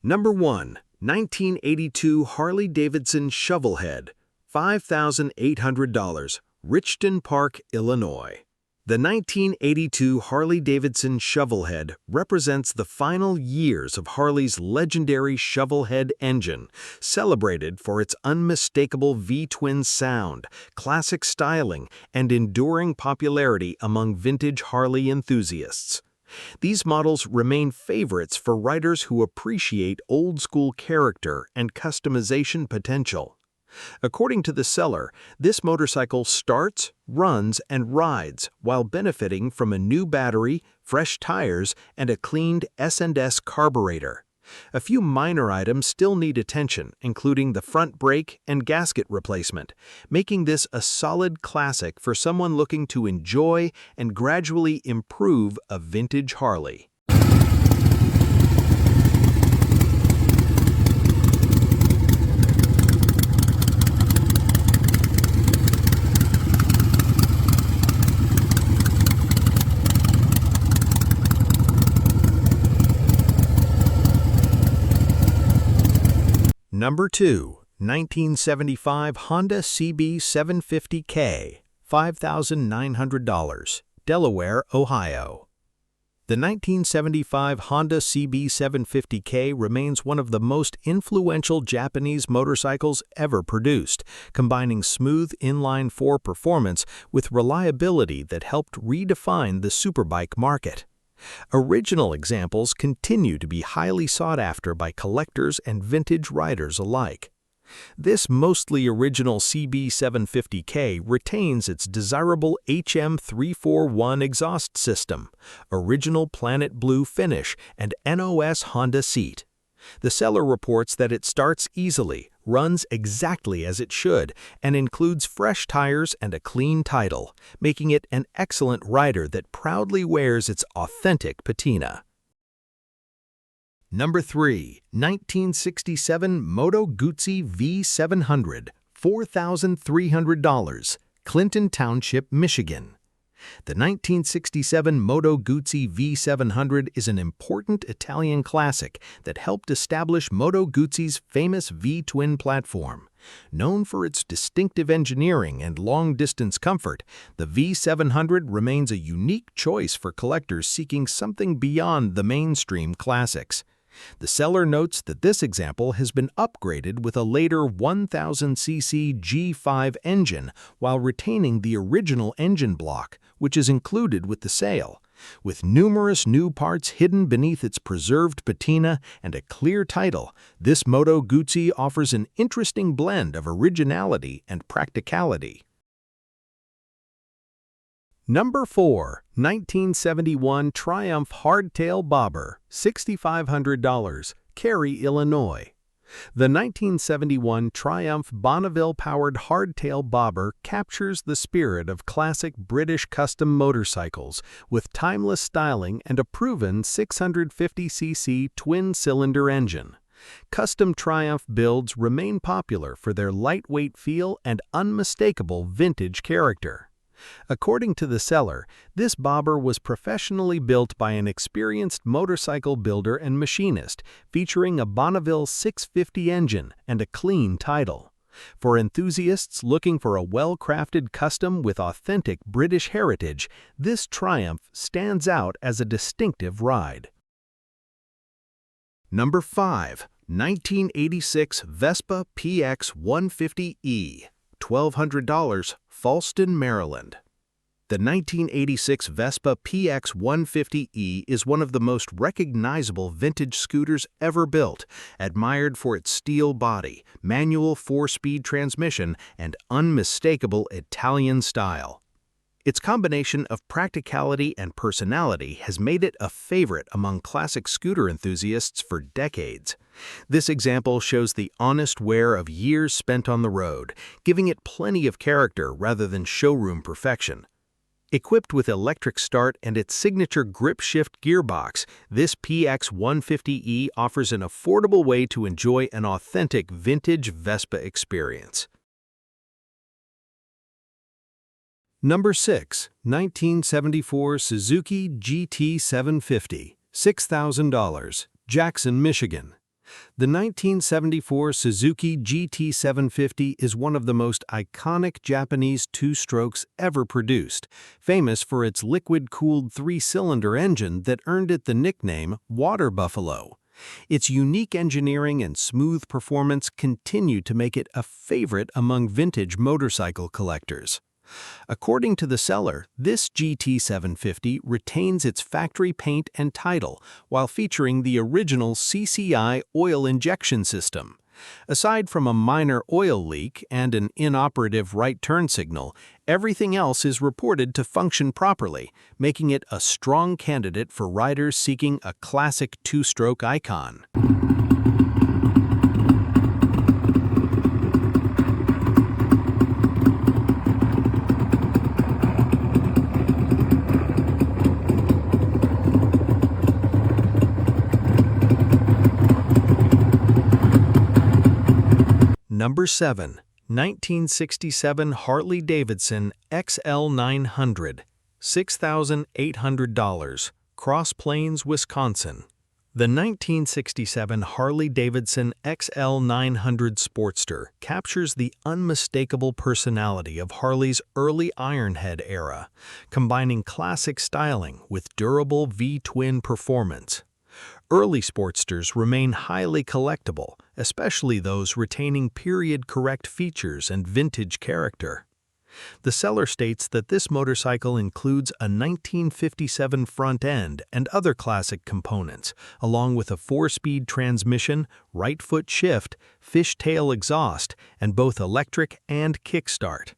Number 1. 1982 Harley-Davidson Shovelhead, $5,800, Richton Park, Illinois. The 1982 Harley-Davidson Shovelhead represents the final years of Harley's legendary Shovelhead engine, celebrated for its unmistakable V-twin sound, classic styling, and enduring popularity among vintage Harley enthusiasts. These models remain favorites for riders who appreciate old-school character and customization potential. According to the seller, this motorcycle starts, runs, and rides while benefiting from a new battery, fresh tires, and a cleaned S&S carburetor. A few minor items still need attention, including the front brake and gasket replacement, making this a solid classic for someone looking to enjoy and gradually improve a vintage Harley. Number 2. 1975 Honda CB750K, $5,900, Delaware, Ohio. The 1975 Honda CB750K remains one of the most influential Japanese motorcycles ever produced, combining smooth inline-four performance with reliability that helped redefine the superbike market. Original examples continue to be highly sought after by collectors and vintage riders alike. This mostly original CB750K retains its desirable HM341 exhaust system, original Planet Blue finish, and NOS Honda seat. The seller reports that it starts easily, runs exactly as it should, and includes fresh tires and a clean title, making it an excellent rider that proudly wears its authentic patina. Number 3. 1967 Moto Guzzi V700, $4,300, Clinton Township, Michigan. The 1967 Moto Guzzi V700 is an important Italian classic that helped establish Moto Guzzi's famous V-twin platform. Known for its distinctive engineering and long-distance comfort, the V700 remains a unique choice for collectors seeking something beyond the mainstream classics. The seller notes that this example has been upgraded with a later 1000cc G5 engine while retaining the original engine block, which is included with the sale. With numerous new parts hidden beneath its preserved patina and a clear title, this Moto Guzzi offers an interesting blend of originality and practicality. Number 4. 1971 Triumph Hardtail Bobber, $6,500, Cary, Illinois. The 1971 Triumph Bonneville-powered hardtail bobber captures the spirit of classic British custom motorcycles with timeless styling and a proven 650cc twin-cylinder engine. Custom Triumph builds remain popular for their lightweight feel and unmistakable vintage character. According to the seller, this bobber was professionally built by an experienced motorcycle builder and machinist, featuring a Bonneville 650 engine and a clean title. For enthusiasts looking for a well-crafted custom with authentic British heritage, this Triumph stands out as a distinctive ride. Number 5. 1986 Vespa PX 150E, $1,200, Fallston, Maryland. The 1986 Vespa PX 150E is one of the most recognizable vintage scooters ever built, admired for its steel body, manual 4-speed transmission, and unmistakable Italian style. Its combination of practicality and personality has made it a favorite among classic scooter enthusiasts for decades. This example shows the honest wear of years spent on the road, giving it plenty of character rather than showroom perfection. Equipped with electric start and its signature grip-shift gearbox, this PX 150E offers an affordable way to enjoy an authentic vintage Vespa experience. Number 6. 1974 Suzuki GT750, $6,000, Jackson, Michigan. The 1974 Suzuki GT750 is one of the most iconic Japanese two-strokes ever produced, famous for its liquid-cooled three-cylinder engine that earned it the nickname Water Buffalo. Its unique engineering and smooth performance continue to make it a favorite among vintage motorcycle collectors. According to the seller, this GT750 retains its factory paint and title while featuring the original CCI oil injection system. Aside from a minor oil leak and an inoperative right turn signal, everything else is reported to function properly, making it a strong candidate for riders seeking a classic two-stroke icon. Number 7. 1967 Harley-Davidson XL900, $6,800, Cross Plains, Wisconsin. The 1967 Harley-Davidson XL900 Sportster captures the unmistakable personality of Harley's early Ironhead era, combining classic styling with durable V-twin performance. Early Sportsters remain highly collectible, especially those retaining period-correct features and vintage character. The seller states that this motorcycle includes a 1957 front end and other classic components, along with a 4-speed transmission, right-foot shift, fishtail exhaust, and both electric and kickstart.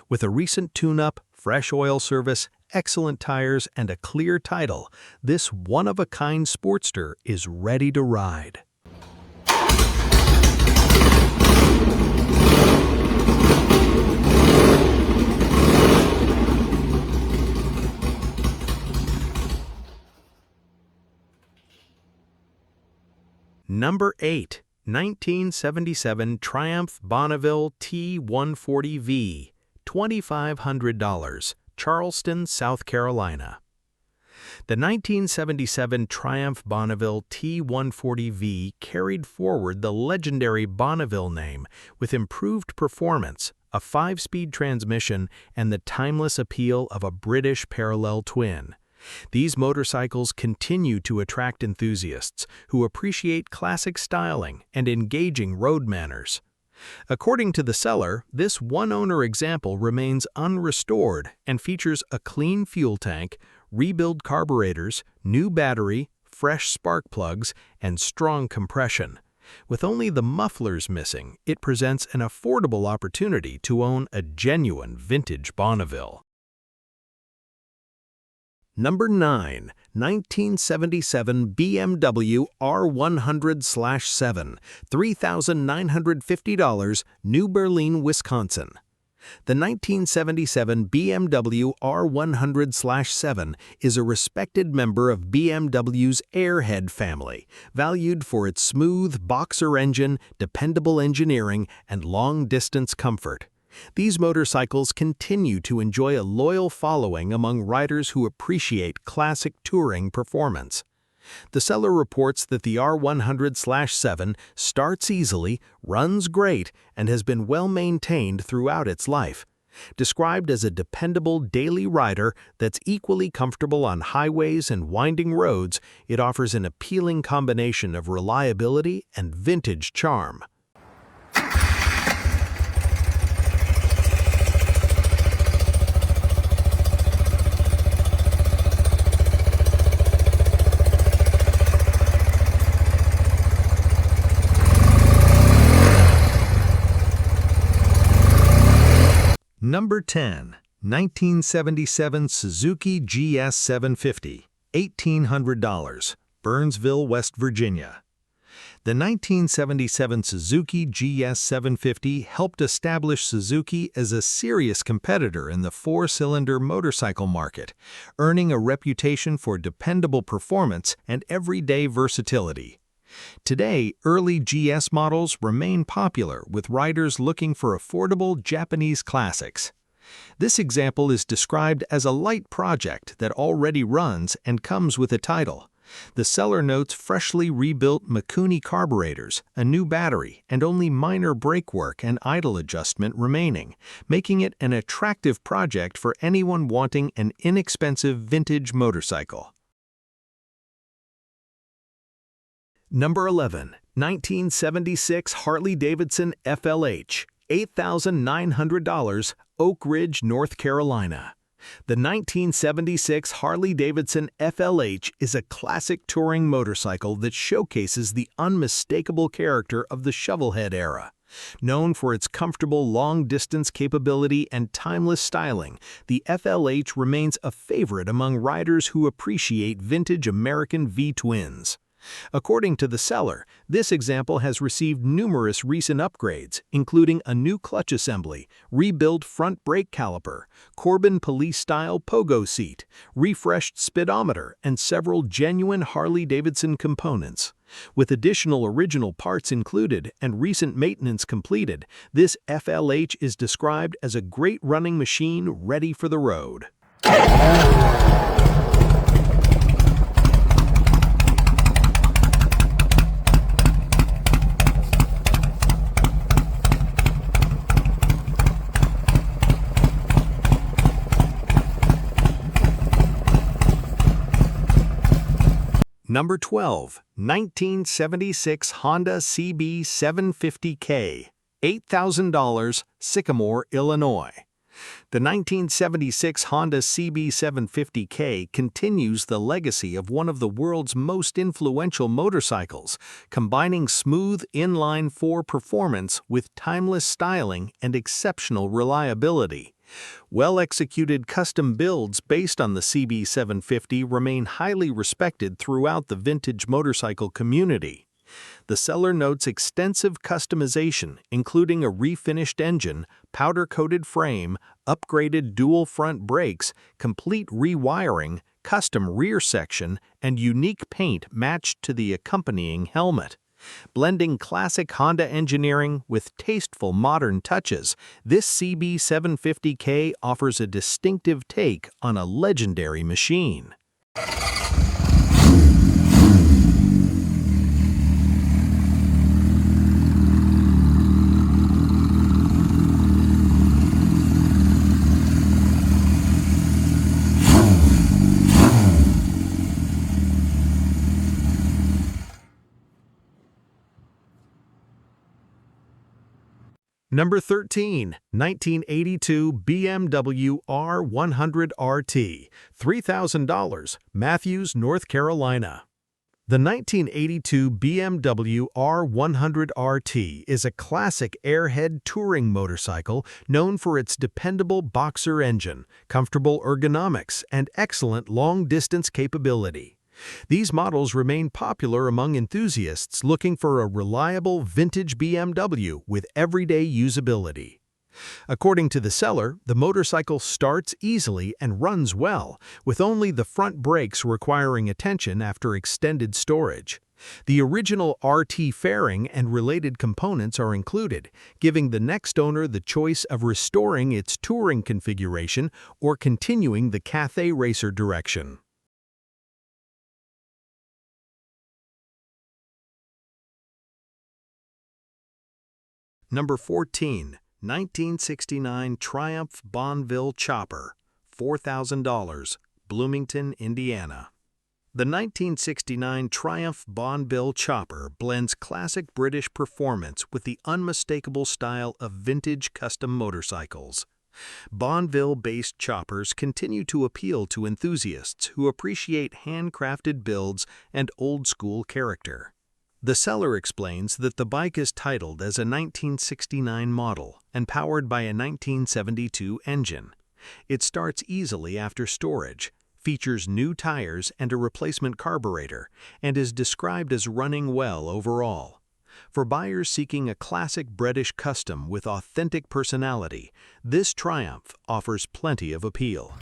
With a recent tune-up, fresh oil service, excellent tires, and a clear title, this one-of-a-kind Sportster is ready to ride. Number 8. 1977 Triumph Bonneville T140V, $2,500. Charleston, South Carolina. The 1977 Triumph Bonneville T140V carried forward the legendary Bonneville name with improved performance, a 5-speed transmission, and the timeless appeal of a British parallel twin. These motorcycles continue to attract enthusiasts who appreciate classic styling and engaging road manners. According to the seller, this one-owner example remains unrestored and features a clean fuel tank, rebuilt carburetors, new battery, fresh spark plugs, and strong compression. With only the mufflers missing, it presents an affordable opportunity to own a genuine vintage Bonneville. Number 9. 1977 BMW R100/7, $3,950, New Berlin, Wisconsin. The 1977 BMW R100/7 is a respected member of BMW's Airhead family, valued for its smooth boxer engine, dependable engineering, and long-distance comfort. These motorcycles continue to enjoy a loyal following among riders who appreciate classic touring performance. The seller reports that the R100/7 starts easily, runs great, and has been well maintained throughout its life. Described as a dependable daily rider that's equally comfortable on highways and winding roads, it offers an appealing combination of reliability and vintage charm. Number 10. 1977 Suzuki GS750, $1,800, Burnsville, West Virginia. The 1977 Suzuki GS750 helped establish Suzuki as a serious competitor in the 4-cylinder motorcycle market, earning a reputation for dependable performance and everyday versatility. Today, early GS models remain popular with riders looking for affordable Japanese classics. This example is described as a light project that already runs and comes with a title. The seller notes freshly rebuilt Mikuni carburetors, a new battery, and only minor brake work and idle adjustment remaining, making it an attractive project for anyone wanting an inexpensive vintage motorcycle. Number 11. 1976 Harley-Davidson FLH, $8,900, Oak Ridge, North Carolina. The 1976 Harley-Davidson FLH is a classic touring motorcycle that showcases the unmistakable character of the shovelhead era. Known for its comfortable long-distance capability and timeless styling, the FLH remains a favorite among riders who appreciate vintage American V-twins. According to the seller, this example has received numerous recent upgrades, including a new clutch assembly, rebuilt front brake caliper, Corbin police-style pogo seat, refreshed speedometer, and several genuine Harley-Davidson components. With additional original parts included and recent maintenance completed, this FLH is described as a great running machine ready for the road. Number 12. 1976 Honda CB750K, $8,000, Sycamore, Illinois. The 1976 Honda CB750K continues the legacy of one of the world's most influential motorcycles, combining smooth inline-four performance with timeless styling and exceptional reliability. Well-executed custom builds based on the CB750 remain highly respected throughout the vintage motorcycle community. The seller notes extensive customization, including a refinished engine, powder-coated frame, upgraded dual front brakes, complete rewiring, custom rear section, and unique paint matched to the accompanying helmet. Blending classic Honda engineering with tasteful modern touches, this CB750K offers a distinctive take on a legendary machine. Number 13. 1982 BMW R100 RT, $3,000, Matthews, North Carolina. The 1982 BMW R100 RT is a classic airhead touring motorcycle known for its dependable boxer engine, comfortable ergonomics, and excellent long-distance capability. These models remain popular among enthusiasts looking for a reliable vintage BMW with everyday usability. According to the seller, the motorcycle starts easily and runs well, with only the front brakes requiring attention after extended storage. The original RT fairing and related components are included, giving the next owner the choice of restoring its touring configuration or continuing the Cathay Racer direction. Number 14. 1969 Triumph Bonneville Chopper, $4,000, Bloomington, Indiana. The 1969 Triumph Bonneville Chopper blends classic British performance with the unmistakable style of vintage custom motorcycles. Bonneville-based choppers continue to appeal to enthusiasts who appreciate handcrafted builds and old-school character. The seller explains that the bike is titled as a 1969 model and powered by a 1972 engine. It starts easily after storage, features new tires and a replacement carburetor, and is described as running well overall. For buyers seeking a classic British custom with authentic personality, this Triumph offers plenty of appeal.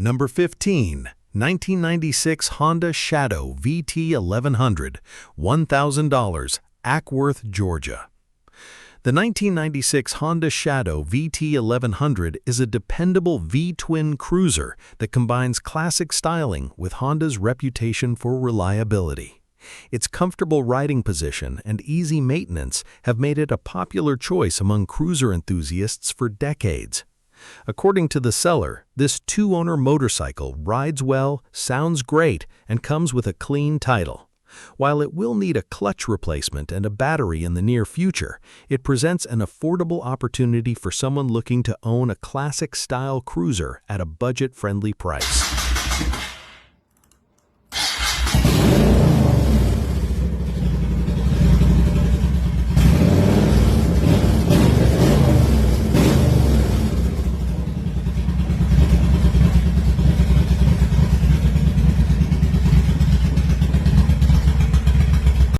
Number 15. 1996 Honda Shadow VT 1100, $1,000, Ackworth, Georgia. The 1996 Honda Shadow VT 1100 is a dependable V-twin cruiser that combines classic styling with Honda's reputation for reliability. Its comfortable riding position and easy maintenance have made it a popular choice among cruiser enthusiasts for decades. According to the seller, this two-owner motorcycle rides well, sounds great, and comes with a clean title. While it will need a clutch replacement and a battery in the near future, it presents an affordable opportunity for someone looking to own a classic-style cruiser at a budget-friendly price.